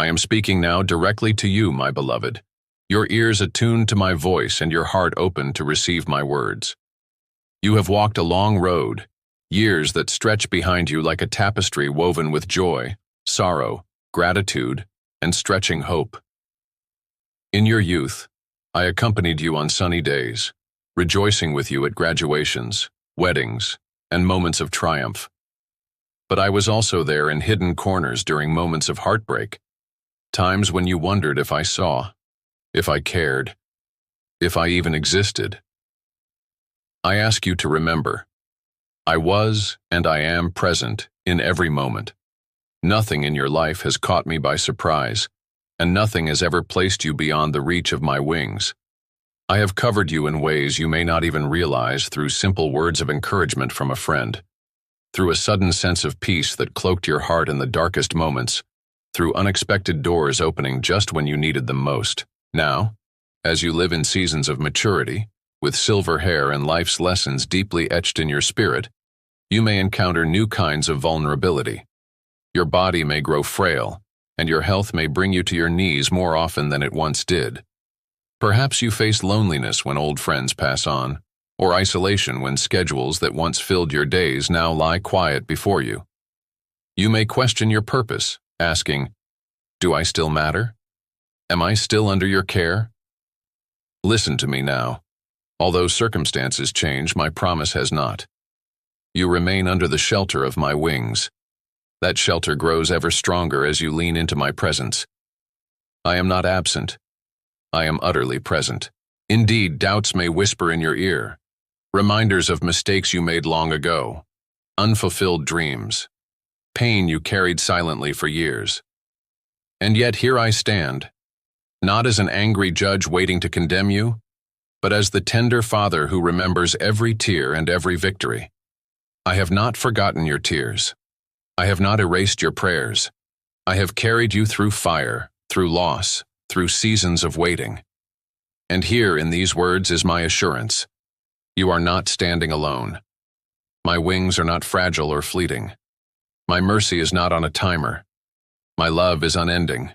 I am speaking now directly to you, my beloved, your ears attuned to my voice and your heart open to receive my words. You have walked a long road, years that stretch behind you like a tapestry woven with joy, sorrow, gratitude, and stretching hope. In your youth, I accompanied you on sunny days, rejoicing with you at graduations, weddings, and moments of triumph. But I was also there in hidden corners during moments of heartbreak, times when you wondered if I saw, if I cared, if I even existed. I ask you to remember, I was and I am present in every moment. Nothing in your life has caught me by surprise, and nothing has ever placed you beyond the reach of my wings. I have covered you in ways you may not even realize through simple words of encouragement from a friend, through a sudden sense of peace that cloaked your heart in the darkest moments, through unexpected doors opening just when you needed them most. Now, as you live in seasons of maturity, with silver hair and life's lessons deeply etched in your spirit, you may encounter new kinds of vulnerability. Your body may grow frail, and your health may bring you to your knees more often than it once did. Perhaps you face loneliness when old friends pass on, or isolation when schedules that once filled your days now lie quiet before you. You may question your purpose, asking, do I still matter? Am I still under your care? Listen to me now. Although circumstances change, my promise has not. You remain under the shelter of my wings. That shelter grows ever stronger as you lean into my presence. I am not absent. I am utterly present. Indeed, doubts may whisper in your ear, reminders of mistakes you made long ago, unfulfilled dreams, pain you carried silently for years. And yet here I stand, not as an angry judge waiting to condemn you, but as the tender father who remembers every tear and every victory. I have not forgotten your tears. I have not erased your prayers. I have carried you through fire, through loss, through seasons of waiting. And here in these words is my assurance. You are not standing alone. My wings are not fragile or fleeting. My mercy is not on a timer. My love is unending.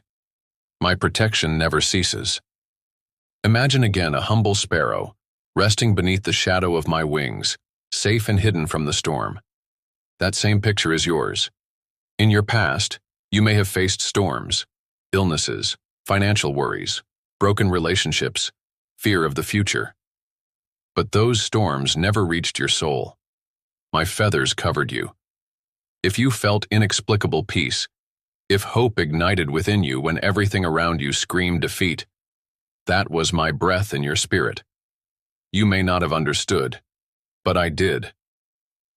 My protection never ceases. Imagine again a humble sparrow, resting beneath the shadow of my wings, safe and hidden from the storm. That same picture is yours. In your past, you may have faced storms, illnesses, financial worries, broken relationships, fear of the future. But those storms never reached your soul. My feathers covered you. If you felt inexplicable peace, if hope ignited within you when everything around you screamed defeat, that was my breath in your spirit. You may not have understood, but I did.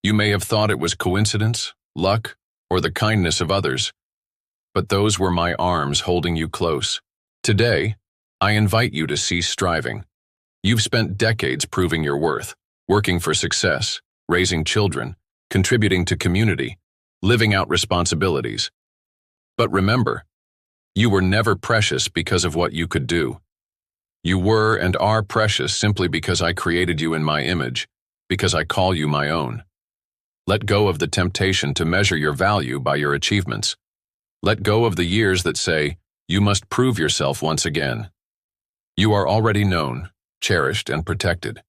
You may have thought it was coincidence, luck, or the kindness of others, but those were my arms holding you close. Today, I invite you to cease striving. You've spent decades proving your worth, working for success, raising children, contributing to community, living out responsibilities. But remember, you were never precious because of what you could do. You were and are precious simply because I created you in my image, because I call you my own. Let go of the temptation to measure your value by your achievements. Let go of the years that say, you must prove yourself once again. You are already known, cherished, and protected.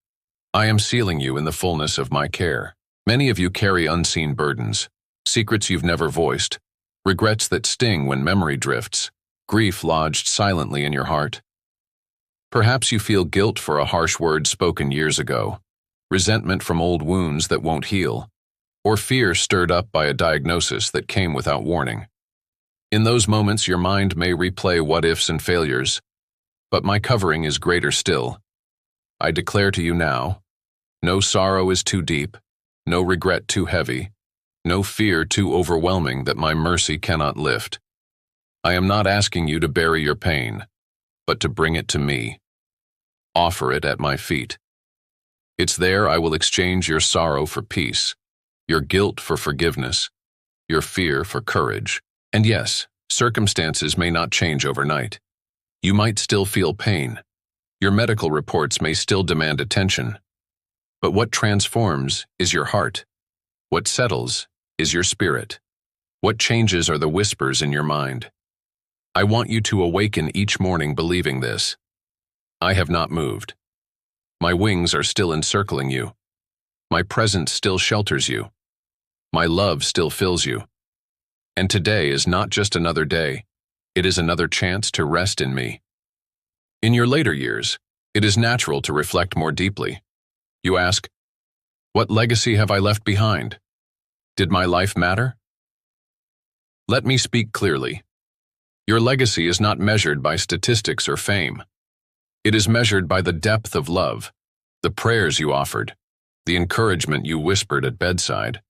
I am sealing you in the fullness of my care. Many of you carry unseen burdens, secrets you've never voiced, regrets that sting when memory drifts, grief lodged silently in your heart. Perhaps you feel guilt for a harsh word spoken years ago, resentment from old wounds that won't heal, or fear stirred up by a diagnosis that came without warning. In those moments, your mind may replay what-ifs and failures, but my covering is greater still. I declare to you now, no sorrow is too deep, no regret too heavy, no fear too overwhelming that my mercy cannot lift. I am not asking you to bury your pain, but to bring it to me. Offer it at my feet. It's there I will exchange your sorrow for peace, your guilt for forgiveness, your fear for courage. And yes, circumstances may not change overnight. You might still feel pain. Your medical reports may still demand attention. But what transforms is your heart. What settles is your spirit. What changes are the whispers in your mind. I want you to awaken each morning believing this. I have not moved. My wings are still encircling you. My presence still shelters you. My love still fills you. And today is not just another day. It is another chance to rest in me. In your later years, it is natural to reflect more deeply. You ask, what legacy have I left behind? Did my life matter? Let me speak clearly. Your legacy is not measured by statistics or fame. It is measured by the depth of love, the prayers you offered, the encouragement you whispered at bedside,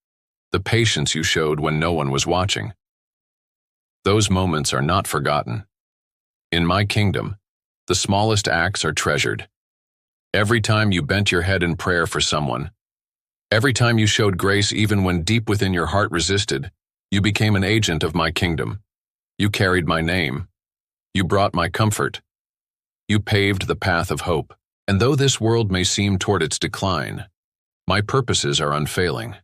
the patience you showed when no one was watching. Those moments are not forgotten. In my kingdom, the smallest acts are treasured. Every time you bent your head in prayer for someone, every time you showed grace even when deep within your heart resisted, you became an agent of my kingdom. You carried my name. You brought my comfort. You paved the path of hope. And though this world may seem toward its decline, my purposes are unfailing.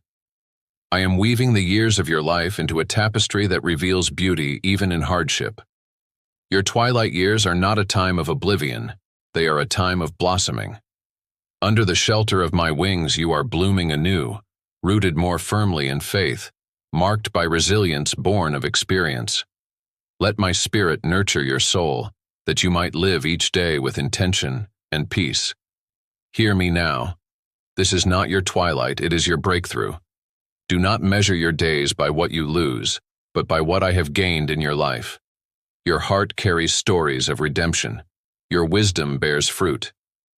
I am weaving the years of your life into a tapestry that reveals beauty even in hardship. Your twilight years are not a time of oblivion, they are a time of blossoming. Under the shelter of my wings you are blooming anew, rooted more firmly in faith, marked by resilience born of experience. Let my spirit nurture your soul, that you might live each day with intention and peace. Hear me now. This is not your twilight, it is your breakthrough. Do not measure your days by what you lose, but by what I have gained in your life. Your heart carries stories of redemption. Your wisdom bears fruit.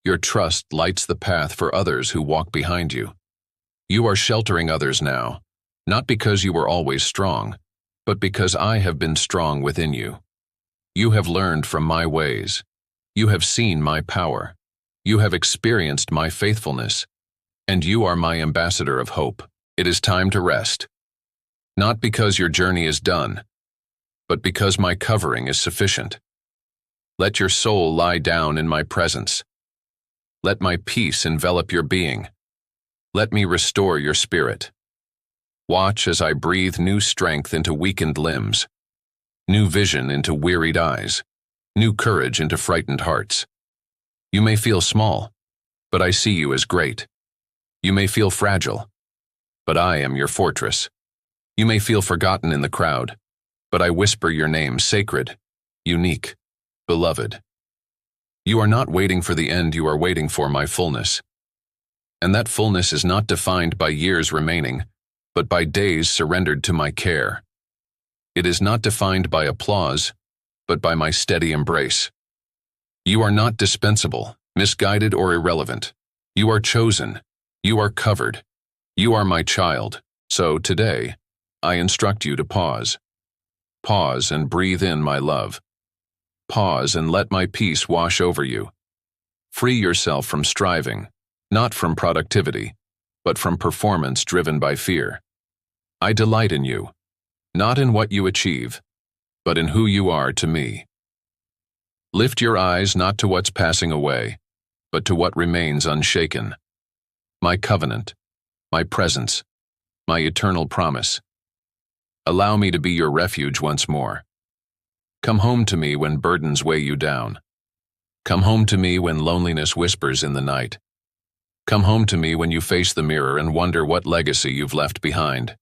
Your trust lights the path for others who walk behind you. You are sheltering others now, not because you were always strong, but because I have been strong within you. You have learned from my ways. You have seen my power. You have experienced my faithfulness. And you are my ambassador of hope. It is time to rest. Not because your journey is done, but because my covering is sufficient. Let your soul lie down in my presence. Let my peace envelop your being. Let me restore your spirit. Watch as I breathe new strength into weakened limbs, new vision into wearied eyes, new courage into frightened hearts. You may feel small, but I see you as great. You may feel fragile, but I am your fortress. You may feel forgotten in the crowd, but I whisper your name sacred, unique, beloved. You are not waiting for the end, you are waiting for my fullness. And that fullness is not defined by years remaining, but by days surrendered to my care. It is not defined by applause, but by my steady embrace. You are not dispensable, misguided, or irrelevant. You are chosen. You are covered. You are my child. So today, I instruct you to pause. Pause and breathe in my love. Pause and let my peace wash over you. Free yourself from striving, not from productivity, but from performance driven by fear. I delight in you, not in what you achieve, but in who you are to me. Lift your eyes not to what's passing away, but to what remains unshaken. My covenant, my presence, my eternal promise. Allow me to be your refuge once more. Come home to me when burdens weigh you down. Come home to me when loneliness whispers in the night. Come home to me when you face the mirror and wonder what legacy you've left behind.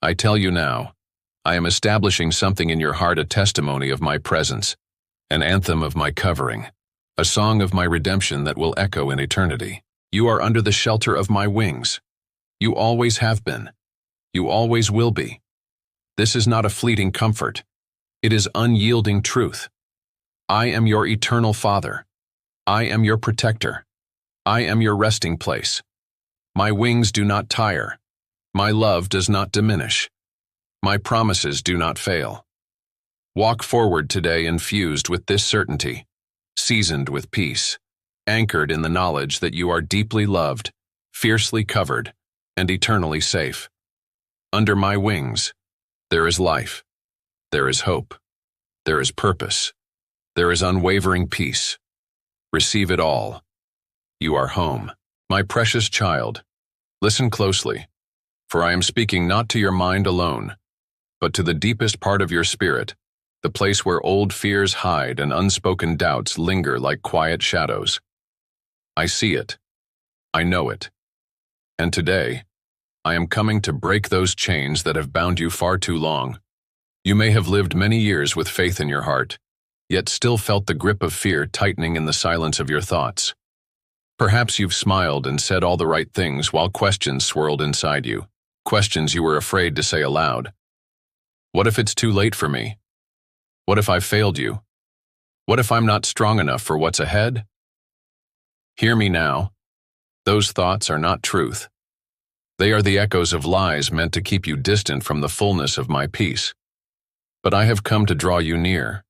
I tell you now, I am establishing something in your heart, a testimony of my presence, an anthem of my covering, a song of my redemption that will echo in eternity. You are under the shelter of my wings. You always have been. You always will be. This is not a fleeting comfort. It is unyielding truth. I am your eternal Father. I am your protector. I am your resting place. My wings do not tire. My love does not diminish. My promises do not fail. Walk forward today infused with this certainty, seasoned with peace, anchored in the knowledge that you are deeply loved, fiercely covered, and eternally safe. Under my wings, there is life. There is hope. There is purpose. There is unwavering peace. Receive it all. You are home. My precious child, listen closely, for I am speaking not to your mind alone, but to the deepest part of your spirit, the place where old fears hide and unspoken doubts linger like quiet shadows. I see it. I know it. And today, I am coming to break those chains that have bound you far too long. You may have lived many years with faith in your heart, yet still felt the grip of fear tightening in the silence of your thoughts. Perhaps you've smiled and said all the right things while questions swirled inside you, questions you were afraid to say aloud. What if it's too late for me? What if I've failed you? What if I'm not strong enough for what's ahead? Hear me now. Those thoughts are not truth. They are the echoes of lies meant to keep you distant from the fullness of my peace. But I have come to draw you near,